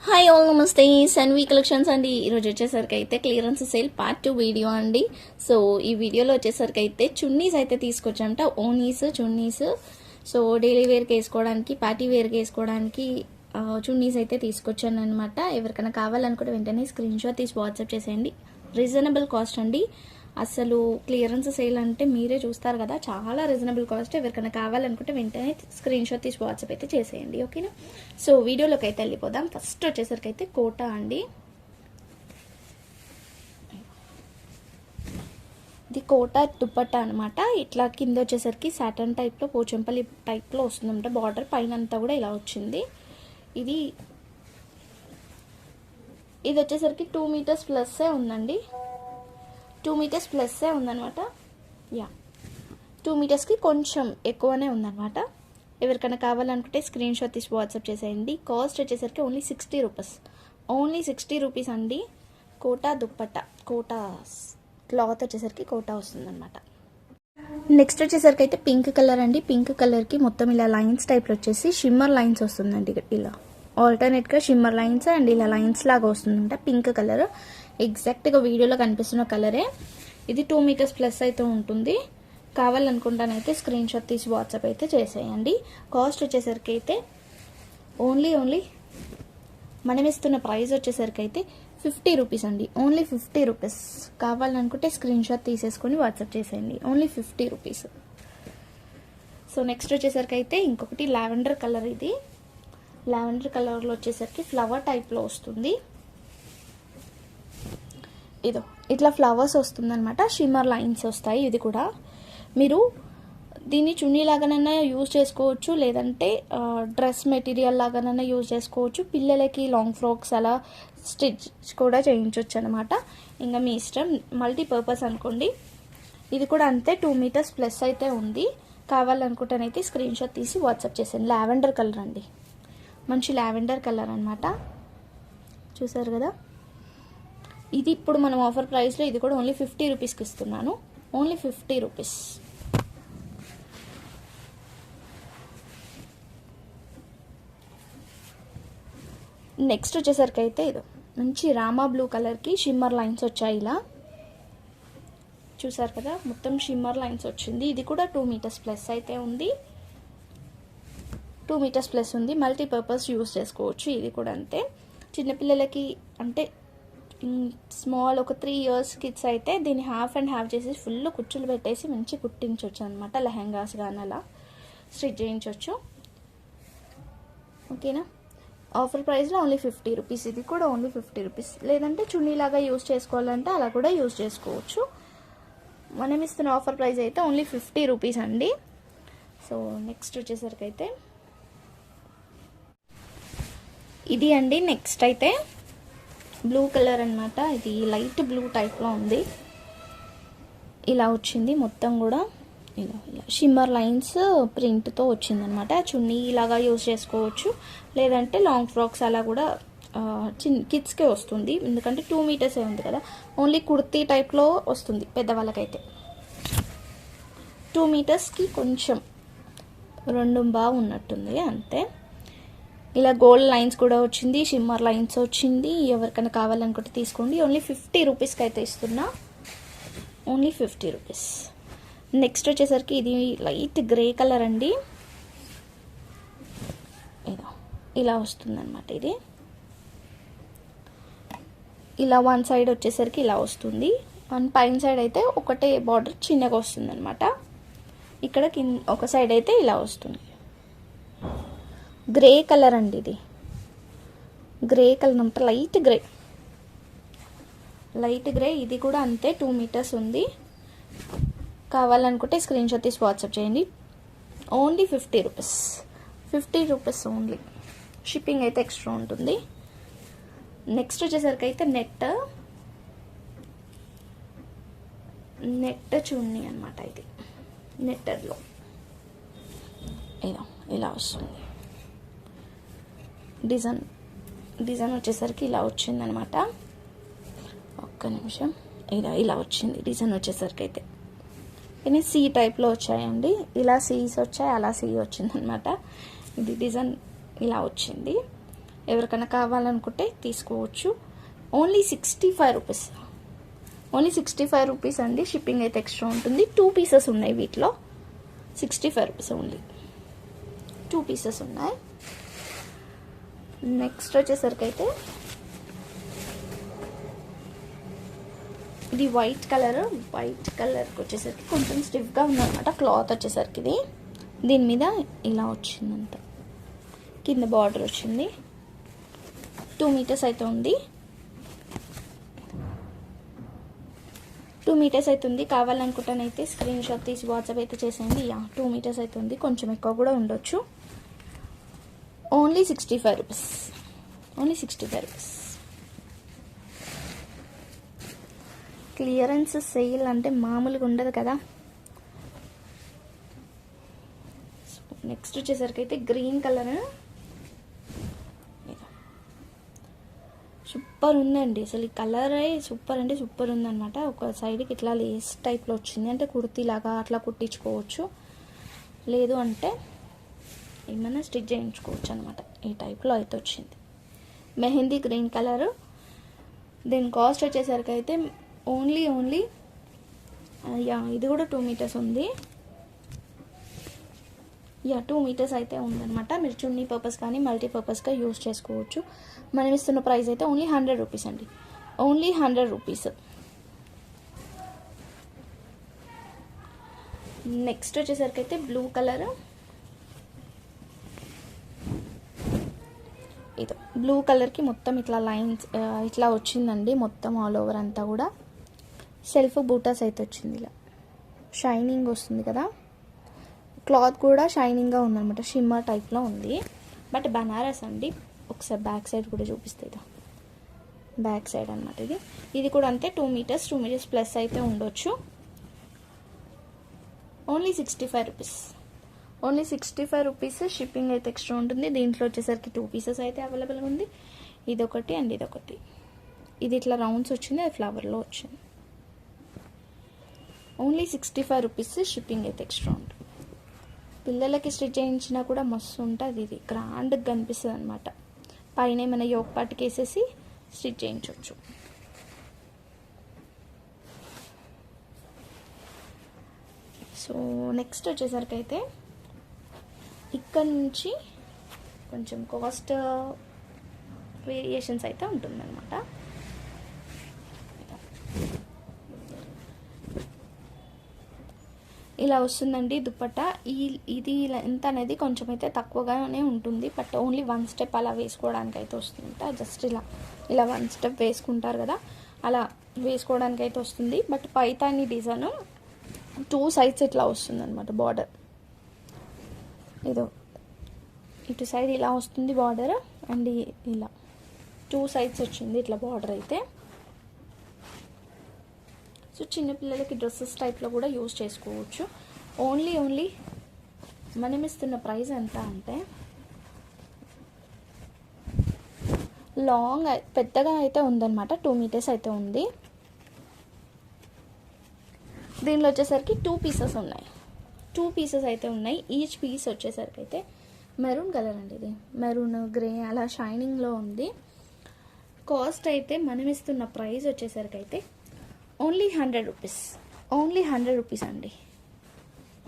Hi all, నమస్తే. Sanvi collections అండి. ఈరోజు వచ్చేసరికి అయితే క్లియరెన్స్ సేల్ పార్ట్ 2 వీడియో అండి. సో ఈ వీడియోలో వచ్చేసరికి అయితే చున్నీస్ అయితే తీసుకొచ్చంట. ఓనీస్ చున్నీస్. సో డైలీ వేర్కి వేసుకోవడానికి, పార్టీ వేర్కి వేసుకోవడానికి చున్నీస్ అయితే తీసుకొచ్చాను అనమాట. ఎవరికైనా కావాలనుకుంటే వెంటనే స్క్రీన్ షాట్ తీసి వాట్సాప్ చేసేయండి. రీజనబుల్ కాస్ట్ అండి. అసలు క్లియరెన్స్ సేల్ అంటే మీరే చూస్తారు కదా, చాలా రీజనబుల్ కాస్ట్. ఎవరికైనా కావాలనుకుంటే వెంటనే స్క్రీన్ షాట్ తీసి వాట్సాప్ అయితే చేసేయండి, ఓకేనా. సో వీడియోలోకి అయితే వెళ్ళిపోదాం. ఫస్ట్ వచ్చేసరికి అయితే కోటా అండి. ఇది కోటా దుపట్టా అనమాట. ఇట్లా కింద వచ్చేసరికి సాటన్ టైప్లో, పోచంపల్లి టైప్లో వస్తుందంట. బార్డర్ పైన అంతా కూడా ఇలా వచ్చింది. ఇది వచ్చేసరికి 2 మీటర్స్ ప్లస్సే ఉందండి. 2 మీటర్స్ ప్లస్సే ఉందనమాట. 2 మీటర్స్కి కొంచెం ఎక్కువనే ఉందనమాట. ఎవరికైనా కావాలనుకుంటే స్క్రీన్ షాట్ తీసి వాట్సాప్ చేసేయండి. కాస్ట్ వచ్చేసరికి ఓన్లీ 60 రూపీస్. ఓన్లీ 60 రూపీస్ అండి. కోటా దుప్పట్టా, కోటా క్లాత్ వచ్చేసరికి కోటా వస్తుందన్నమాట. నెక్స్ట్ వచ్చేసరికి అయితే పింక్ కలర్ అండి. పింక్ కలర్కి మొత్తం ఇలా లైన్స్ టైప్లో వచ్చేసి షిమ్మర్ లైన్స్ వస్తుందండి. ఇలా ఆల్టర్నేట్గా షిమ్మర్ లైన్స్ అండ్ ఇలా లైన్స్ లాగా వస్తుందంట. పింక్ కలర్ ఎగ్జాక్ట్గా వీడియోలో కనిపిస్తున్న కలరే. ఇది 2 మీటర్స్ ప్లస్ అయితే ఉంటుంది. కావాలనుకుంటానైతే స్క్రీన్ షాట్ తీసి వాట్సాప్ అయితే చేసేయండి. కాస్ట్ వచ్చేసరికి అయితే ఓన్లీ మనం ఇస్తున్న ప్రైస్ వచ్చేసరికి అయితే 50 రూపీస్ అండి. Only 50 rupees. కావాలనుకుంటే స్క్రీన్ షాట్ తీసేసుకొని వాట్సాప్ చేసేయండి. Only 50 rupees. సో నెక్స్ట్ వచ్చేసరికి అయితే ఇంకొకటి లావెండర్ కలర్. ఇది లావెండర్ కలర్లో వచ్చేసరికి ఫ్లవర్ టైప్లో వస్తుంది. ఇట్లా ఫ్లవర్స్ వస్తుందన్నమాట. షిమ్మర్ లైన్స్ వస్తాయి. ఇది కూడా మీరు దీన్ని చున్నీ లాగానైనా యూజ్ చేసుకోవచ్చు, లేదంటే డ్రెస్ మెటీరియల్ లాగానైనా యూజ్ చేసుకోవచ్చు. పిల్లలకి లాంగ్ ఫ్రాక్స్ అలా స్టిచ్ కూడా చేయించవచ్చు అనమాట. ఇంకా మీ ఇష్టం, మల్టీపర్పస్ అనుకోండి. ఇది కూడా అంతే, 2 మీటర్స్ ప్లస్ అయితే ఉంది. కావాలనుకుంటేనైతే స్క్రీన్ షాట్ తీసి వాట్సాప్ చేసాను. లావెండర్ కలర్ అండి, మంచి లావెండర్ కలర్ అనమాట. చూసారు కదా. ఇది ఇప్పుడు మనం ఆఫర్ ప్రైస్లో ఇది కూడా ఓన్లీ 50 రూపీస్కి ఇస్తున్నాను. Only 50 rupees. నెక్స్ట్ వచ్చేసరికి అయితే ఇది మంచి రామా బ్లూ కలర్కి షిమ్మర్ లైన్స్ వచ్చాయి. ఇలా చూసారు కదా, మొత్తం షిమ్మర్ లైన్స్ వచ్చింది. ఇది కూడా 2 మీటర్స్ ప్లస్ అయితే ఉంది. 2 మీటర్స్ ప్లస్ ఉంది. మల్టీపర్పస్ యూస్ చేసుకోవచ్చు. ఇది కూడా అంతే. చిన్నపిల్లలకి అంటే స్మాల్ ఒక 3 ఇయర్స్ కిడ్స్ అయితే దీన్ని హాఫ్ అండ్ హాఫ్ చేసి ఫుల్ కుచ్చులు పెట్టేసి మంచి కుట్టించవచ్చు అనమాట. లెహంగాస్ కానీ అలా స్టిచ్ చేయించవచ్చు, ఓకేనా. ఆఫర్ ప్రైస్లో ఓన్లీ 50 రూపీస్. ఇది కూడా ఓన్లీ 50 రూపీస్. లేదంటే చున్నీలాగా యూజ్ చేసుకోవాలంటే అలా కూడా యూజ్ చేసుకోవచ్చు. మనం ఇస్తున్న ఆఫర్ ప్రైస్ అయితే ఓన్లీ 50 రూపీస్ అండి. సో నెక్స్ట్ వచ్చేసరికి అయితే ఇది అండి. నెక్స్ట్ అయితే బ్లూ కలర్ అనమాట. ఇది లైట్ బ్లూ టైప్లో ఉంది. ఇలా వచ్చింది మొత్తం కూడా. ఇలా షిమ్మర్ లైన్స్ ప్రింట్తో వచ్చిందనమాట. చున్నీ ఇలాగా యూజ్ చేసుకోవచ్చు, లేదంటే లాంగ్ ఫ్రాక్స్ అలా కూడా కిడ్స్కే వస్తుంది. ఎందుకంటే 2 మీటర్సే ఉంది కదా. ఓన్లీ కుర్తీ టైప్లో వస్తుంది పెద్దవాళ్ళకైతే. 2 మీటర్స్కి కొంచెం 2 బాగా ఉన్నట్టుంది అంతే. ఇలా గోల్డ్ లైన్స్ కూడా వచ్చింది, షిమ్మర్ లైన్స్ వచ్చింది. ఎవరికైనా కావాలనుకుంటే తీసుకోండి. ఓన్లీ 50 రూపీస్కి అయితే ఇస్తున్నా. Only 50 rupees. నెక్స్ట్ వచ్చేసరికి ఇది లైట్ గ్రే కలర్ అండి. ఇలా వస్తుందన్నమాట. ఇది ఇలా వన్ సైడ్ వచ్చేసరికి ఇలా వస్తుంది. పైన సైడ్ అయితే ఒకటే బార్డర్ చిన్నగా వస్తుంది అనమాట. ఇక్కడ కింద ఒక సైడ్ అయితే ఇలా వస్తుంది. గ్రే కలర్ అండి. ఇది గ్రే కలర్ అంట, లైట్ గ్రే. ఇది కూడా అంతే, 2 మీటర్స్ ఉంది. కావాలనుకుంటే స్క్రీన్ షాట్ తీసి వాట్సాప్ చేయండి. Only 50 rupees. 50 rupees only. Shipping అయితే ఎక్స్ట్రా ఉంటుంది. నెక్స్ట్ వచ్చేసరికి అయితే నెట్ చున్నీ అనమాట. ఇది నెట్టర్లో ఇలా వస్తుంది. డిజైన్ వచ్చేసరికి ఇలా వచ్చిందనమాట. ఒక్క నిమిషం. ఇలా వచ్చింది డిజైన్ వచ్చేసరికి అయితే. కానీ సి టైప్లో వచ్చాయండి. ఇలా సీస్ వచ్చాయి, అలా సి వచ్చిందనమాట. ఇది డిజైన్ ఇలా వచ్చింది. ఎవరికైనా కావాలనుకుంటే తీసుకోవచ్చు. ఓన్లీ 65 రూపీస్, ఓన్లీ 65 రూపీస్ అండి. షిప్పింగ్ అయితే ఎక్స్ట్రా ఉంటుంది. 2 పీసెస్ ఉన్నాయి వీటిలో. 65 రూపీస్ ఓన్లీ, 2 పీసెస్ ఉన్నాయి. నెక్స్ట్ వచ్చేసరికి అయితే ఇది వైట్ కలర్కి వచ్చేసరికి కొంచెం స్టిఫ్గా ఉందన్నమాట క్లాత్ వచ్చేసరికి. ఇది దీని మీద ఇలా వచ్చిందంత, కింద బార్డర్ వచ్చింది. 2 మీటర్స్ అయితే ఉంది, 2 మీటర్స్ అవుతుంది. కావాలనుకుంటానైతే స్క్రీన్ షాట్ తీసి వాట్సాప్ అయితే చేసేయండి. 2 మీటర్స్ అవుతుంది, కొంచెం ఎక్కువ కూడా ఉండొచ్చు. Only 65 rupees, only 65 rupees. Clearance sale అంటే మామూలుగా ఉండదు కదా. నెక్స్ట్ వచ్చేసరికి అయితే గ్రీన్ కలర్ సూపర్ ఉందండి. అసలు ఈ కలరే సూపర్ అంటే సూపర్ ఉందన్నమాట. ఒక సైడ్కి ఇట్లా లేస్ టైప్లో వచ్చింది, అంటే కుర్తీలాగా అట్లా కుట్టించుకోవచ్చు, లేదు అంటే ఏమైనా స్టిచ్ చేయించుకోవచ్చు అనమాట. ఈ టైప్లో అయితే వచ్చింది. Mehndi green colour. దీని కాస్ట్ వచ్చేసరికి అయితే ఓన్లీ ఇది కూడా 2 మీటర్స్ ఉంది. 2 మీటర్స్ అయితే ఉందన్నమాట. మీరు చున్నీ పర్పస్ కానీ మల్టీపర్పస్గా యూజ్ చేసుకోవచ్చు. మనం ఇస్తున్న ప్రైస్ అయితే ఓన్లీ 100 రూపీస్ అండి, ఓన్లీ 100 రూపీస్. నెక్స్ట్ వచ్చేసరికి అయితే బ్లూ కలర్. ఇది బ్లూ కలర్కి మొత్తం ఇట్లా లైన్స్ ఇట్లా వచ్చిందండి, మొత్తం ఆల్ ఓవర్ అంతా కూడా. సెల్ఫ్ బూటాస్ అయితే వచ్చింది, ఇలా షైనింగ్ వస్తుంది కదా. క్లాత్ కూడా షైనింగ్గా ఉందన్నమాట, షిమ్మర్ టైప్లో ఉంది. బట్ బనారస్ అండి. ఒకసారి బ్యాక్ సైడ్ కూడా చూపిస్తుంది, బ్యాక్ సైడ్ అనమాట. ఇది కూడా అంతే 2 మీటర్స్ ప్లస్ అయితే ఉండొచ్చు. Only 65 rupees, only 65 rupees. Shipping అయితే ఎక్స్ట్రా ఉంటుంది. దీంట్లో వచ్చేసరికి 2 పీసెస్ అయితే అవైలబుల్గా ఉంది. ఇదొకటి అండ్ ఇదొకటి. ఇది ఇట్లా రౌండ్స్ వచ్చింది, అది ఫ్లవర్లో వచ్చింది. Only 65 rupees. షిప్పింగ్ అయితే ఎక్స్ట్రా ఉంటుంది. పిల్లలకి స్టిచ్ చేయించినా కూడా మస్తు ఉంటుంది. ఇది గ్రాండ్గా కనిపిస్తుంది అనమాట. పైన ఏమైనా యోక్ పాటికి వేసేసి స్టిచ్ చేయించవచ్చు. సో నెక్స్ట్ వచ్చేసరికి అయితే ఇక్కడ నుంచి కొంచెం కాస్ట్ వేరియేషన్స్ అయితే ఉంటుందన్నమాట. ఇలా వస్తుందండి దుపట్టా. ఇది ఎంత అనేది కొంచెం అయితే తక్కువగానే ఉంటుంది. బట్ ఓన్లీ 1 స్టెప్ అలా వేసుకోవడానికి అయితే వస్తుందంట. జస్ట్ ఇలా 1 స్టెప్ వేసుకుంటారు కదా, అలా వేసుకోవడానికి అయితే వస్తుంది. బట్ పైతాని డిజైన్ 2 సైడ్స్ ఇట్లా వస్తుంది అనమాట బార్డర్. ఇదో ఇటు సైడ్ ఇలా వస్తుంది బార్డర్, అండ్ ఇలా 2 సైడ్స్ వచ్చింది ఇట్లా బార్డర్ అయితే. సో చిన్నపిల్లలకి డ్రెస్సెస్ టైప్లో కూడా యూజ్ చేసుకోవచ్చు. ఓన్లీ మనం ఇస్తున్న ప్రైస్ ఎంత అంటే, లాంగ్ పెద్దగా అయితే ఉందన్నమాట, 2 మీటర్స్ అయితే ఉంది. దీనిలో వచ్చేసరికి 2 పీసెస్ ఉన్నాయి, 2 పీసెస్ అయితే ఉన్నాయి. ఈచ్ పీస్ వచ్చేసరికి అయితే మెరూన్ కలర్ అండి. ఇది మెరూన్ గ్రే అలా షైనింగ్లో ఉంది. కాస్ట్ అయితే మనం ఇస్తున్న ప్రైస్ వచ్చేసరికి అయితే ఓన్లీ 100 రూపీస్, ఓన్లీ 100 రూపీస్ అండి,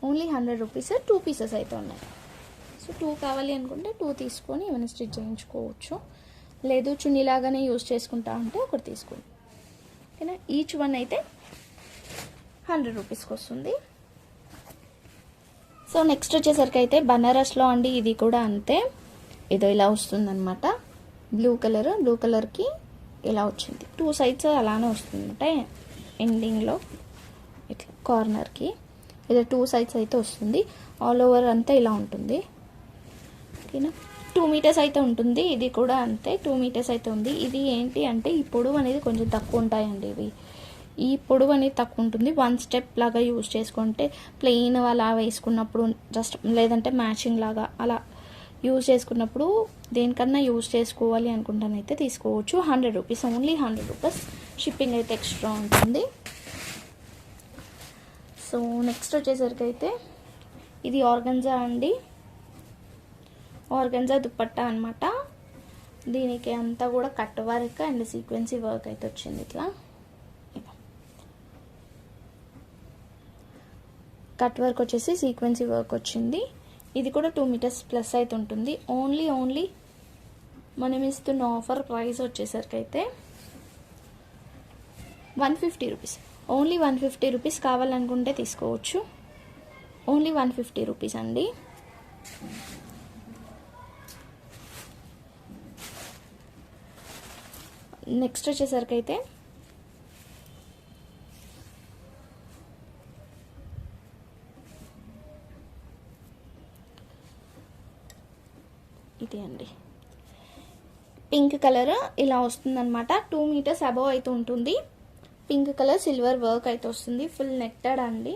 ఓన్లీ 100 రూపీస్. 2 పీసెస్ అయితే ఉన్నాయి. సో 2 కావాలి అనుకుంటే 2 తీసుకొని ఏమైనా స్టిచ్ చేయించుకోవచ్చు, లేదు చున్నీలాగానే యూజ్ చేసుకుంటా అంటే ఒకటి తీసుకోండి, ఓకేనా. ఈచ్ వన్ అయితే 100 రూపీస్కి వస్తుంది. సో నెక్స్ట్ వచ్చేసరికి అయితే బనారస్లో అండి. ఇది కూడా అంతే, ఏదో ఇలా వస్తుందన్నమాట. బ్లూ కలర్కి ఇలా వచ్చింది. 2 సైడ్స్ అలానే వస్తుందంటే ఎండింగ్లో ఇట్లా కార్నర్కి ఇలా 2 సైడ్స్ అయితే వస్తుంది. ఆల్ ఓవర్ అంతా ఇలా ఉంటుంది, ఓకేనా. 2 మీటర్స్ అయితే ఉంటుంది. ఇది కూడా అంతే 2 మీటర్స్ అయితే ఉంది. ఇది ఏంటి అంటే ఈ పొడవు అనేది కొంచెం తక్కువ ఉంటాయండి. ఈ పొడవు అనేది తక్కువ ఉంటుంది. 1 స్టెప్ లాగా యూజ్ చేసుకుంటే ప్లెయిన్ అలా వేసుకున్నప్పుడు జస్ట్, లేదంటే మ్యాచింగ్ లాగా అలా యూజ్ చేసుకున్నప్పుడు దేనికన్నా యూజ్ చేసుకోవాలి అనుకుంటానైతే తీసుకోవచ్చు. 100 రూపీస్, ఓన్లీ 100 రూపీస్. షిప్పింగ్ అయితే ఎక్స్ట్రా ఉంటుంది. సో నెక్స్ట్ వచ్చేసరికి అయితే ఇది ఆర్గంజా అండి, ఆర్గంజా దుపట్టా అనమాట. దీనికి అంతా కూడా కట్ వర్క్ అండ్ సీక్వెన్సీ వర్క్ అయితే వచ్చింది. ఇట్లా కట్ వర్క్ వచ్చేసి సీక్వెన్సీ వర్క్ వచ్చింది. ఇది కూడా 2 మీటర్స్ ప్లస్ అయితే ఉంటుంది. ఓన్లీ మనం ఇస్తున్న ఆఫర్ ప్రైస్ వచ్చేసరికి అయితే 150 రూపీస్. Only 150 rupees. కావాలనుకుంటే తీసుకోవచ్చు. ఓన్లీ 150 రూపీస్ అండి. నెక్స్ట్ వచ్చేసరికి అయితే ఇది అండి, పింక్ కలర్ ఇలా వస్తుందన్నమాట. 2 మీటర్స్ అబవ్ అయితే ఉంటుంది. పింక్ కలర్ సిల్వర్ వర్క్ అయితే వస్తుంది. ఫుల్ నెట్టెడ్ అండి.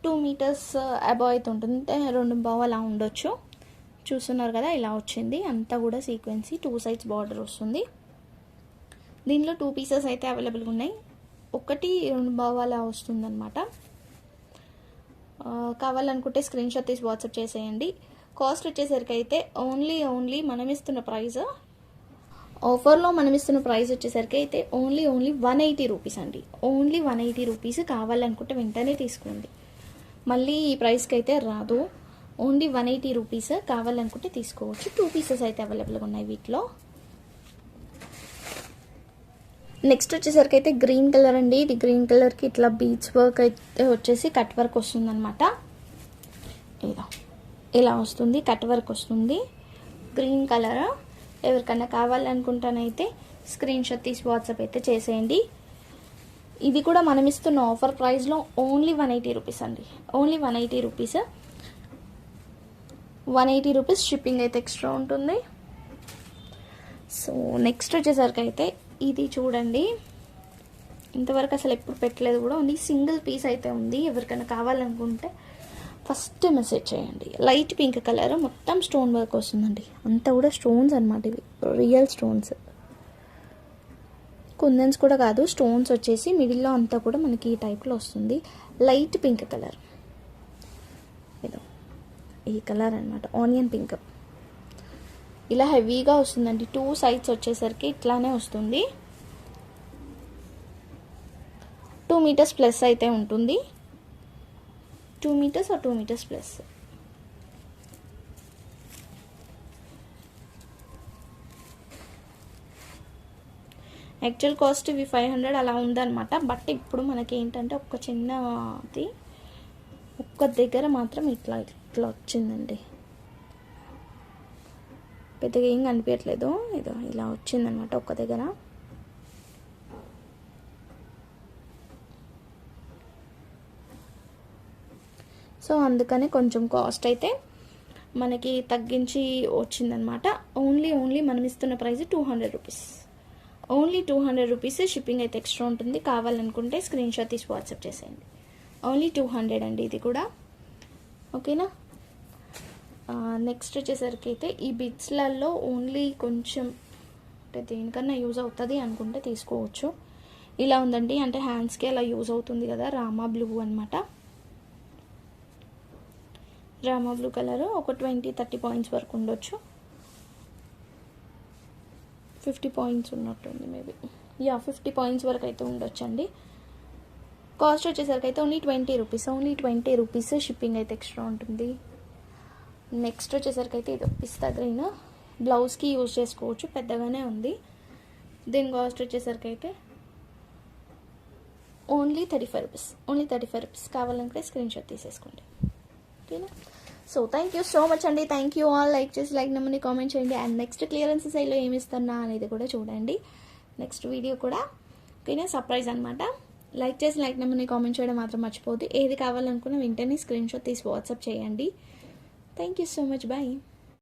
2 మీటర్స్ అబవ్ అయితే ఉంటుంది. 2 బావ్ అలా ఉండొచ్చు. చూస్తున్నారు కదా, ఇలా వచ్చింది. అంతా కూడా సీక్వెన్సీ 2 సైడ్స్ బార్డర్ వస్తుంది. దీనిలో 2 పీసెస్ అయితే అవైలబుల్గా ఉన్నాయి. 1-2 బావ్ అలా వస్తుందన్నమాట. కావాలనుకుంటే స్క్రీన్ షాట్ తీసి వాట్సాప్ చేసేయండి. కాస్ట్ వచ్చేసరికి అయితే ఓన్లీ మనం ఇస్తున్న ప్రైస్, ఆఫర్లో మనం ఇస్తున్న ప్రైస్ వచ్చేసరికి అయితే ఓన్లీ 180 రూపీస్ అండి. Only 180 rupees. కావాలనుకుంటే వెంటనే తీసుకోండి, మళ్ళీ ఈ ప్రైస్కి అయితే రాదు. Only 180 rupees. కావాలనుకుంటే తీసుకోవచ్చు. 2 పీసెస్ అయితే అవైలబుల్గా ఉన్నాయి వీటిలో. నెక్స్ట్ వచ్చేసరికి అయితే గ్రీన్ కలర్ అండి. ఇది గ్రీన్ కలర్కి ఇట్లా బీచ్ వర్క్ అయితే వచ్చేసి కట్ వర్క్ వస్తుంది అనమాట. ఇలా వస్తుంది, కట్ వర్క్ వస్తుంది. Green colour. ఎవరికన్నా కావాలనుకుంటానైతే స్క్రీన్ షాట్ తీసి వాట్సాప్ అయితే చేసేయండి. ఇది కూడా మనం ఇస్తున్న ఆఫర్ ప్రైస్లో ఓన్లీ 180 రూపీస్ అండి. Only 180 rupees. 180 రూపీస్. షిప్పింగ్ అయితే ఎక్స్ట్రా ఉంటుంది. సో నెక్స్ట్ వచ్చేసరికి అయితే ఇది చూడండి, ఇంతవరకు అసలు ఎప్పుడు పెట్టలేదు కూడా. ఓన్లీ సింగిల్ పీస్ అయితే ఉంది. ఎవరికైనా కావాలనుకుంటే ఫస్ట్ మెసేజ్ చేయండి. లైట్ పింక్ కలర్, మొత్తం స్టోన్ వర్క్ వస్తుందండి. అంతా కూడా స్టోన్స్ అనమాట. ఇవి రియల్ స్టోన్స్, కుందన్స్ కూడా కాదు. స్టోన్స్ వచ్చేసి మిడిల్లో అంతా కూడా మనకి ఈ టైప్లో వస్తుంది. లైట్ పింక్ కలర్, ఇదో ఈ కలర్ అనమాట, ఆనియన్ పింక్. ఇలా హెవీగా వస్తుందండి. 2 సైడ్స్ వచ్చేసరికి ఇట్లానే వస్తుంది. 2 మీటర్స్ ప్లస్ అయితే ఉంటుంది. 2 meters or 2 meters plus. Actual cost ఇవి 500 అలా ఉందన్నమాట. బట్ ఇప్పుడు మనకి ఏంటంటే ఒక చిన్నది ఒక్క దగ్గర మాత్రం ఇట్లా వచ్చిందండి. పెద్దగా ఏం కనిపించట్లేదు. ఇదో ఇలా వచ్చిందనమాట ఒక్క దగ్గర. సో అందుకనే కొంచెం కాస్ట్ అయితే మనకి తగ్గించి వచ్చిందనమాట. ఓన్లీ మనం ఇస్తున్న price 200 rupees. Only 200 rupees. Shipping అయితే ఎక్స్ట్రా ఉంటుంది. కావాలనుకుంటే స్క్రీన్ షాట్ తీసి వాట్సాప్ చేసేయండి. ఓన్లీ 200 అండి ఇది కూడా. ఓకేనా. నెక్స్ట్ వచ్చేసరికి అయితే ఈ బిట్స్లలో ఓన్లీ కొంచెం అంటే దేనికన్నా యూజ్ అవుతుంది అనుకుంటే తీసుకోవచ్చు. ఇలా ఉందండి, అంటే హ్యాండ్స్కి అలా యూజ్ అవుతుంది కదా. రామా బ్లూ అనమాట. Rama blue colour. ఒక 20-30 పాయింట్స్ వరకు ఉండొచ్చు. 50 పాయింట్స్ ఉన్నట్టుంది మేబీ. 50 పాయింట్స్ వరకు అయితే ఉండొచ్చు అండి. కాస్ట్ వచ్చేసరికి అయితే only 20 rupees. Only 20 rupees. Shipping అయితే ఎక్స్ట్రా ఉంటుంది. నెక్స్ట్ వచ్చేసరికి అయితే ఇది పిస్తా గ్రీన్. బ్లౌజ్కి యూజ్ చేసుకోవచ్చు, పెద్దగానే ఉంది. దీని కాస్ట్ వచ్చేసరికి అయితే ఓన్లీ 35 రూపీస్. Only 35 rupees. కావాలంటే స్క్రీన్ షాట్ తీసేసుకోండి. ఓకేనా. So thank you so much అండి. Thank you all. లైక్ చేసి లైక్ నెంబర్ని కామెంట్ చేయండి. అండ్ నెక్స్ట్ క్లియరెన్స్ సైడ్లో ఏమి ఇస్తున్నా అనేది కూడా చూడండి. నెక్స్ట్ వీడియో కూడా ఓకేనా, సర్ప్రైజ్ అనమాట. లైక్ చేసి లైక్ నెంబర్ని కామెంట్ చేయడం మాత్రం మర్చిపోవద్దు. ఏది కావాలనుకున్నా వెంటనే స్క్రీన్ షాట్ తీసి వాట్సాప్ చేయండి. Thank you so much. Bye.